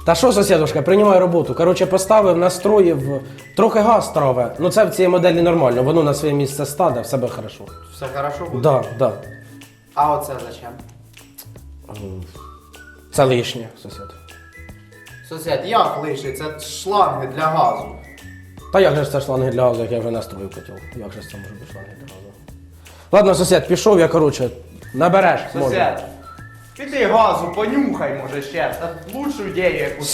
Та що, сусідушка, приймай роботу. Коротше, поставив, настроїв, трохи газ траве. Ну це в цій моделі нормально, воно на своє місце стане, все буде хорошо. Все хорошо буде? Да, да. А оце зачем? Це лишнє, сусід. Сусід, як лишить? Це шланги для газу. Та як же ж це шланги для газу, як я вже настроїв котел? Як же ж це може бути шланги для газу? Ладно, сусід, пішов я, коротше, набереш, може. Сусід, піди газу, понюхай, може, ще. Та лучшу ідею якусь.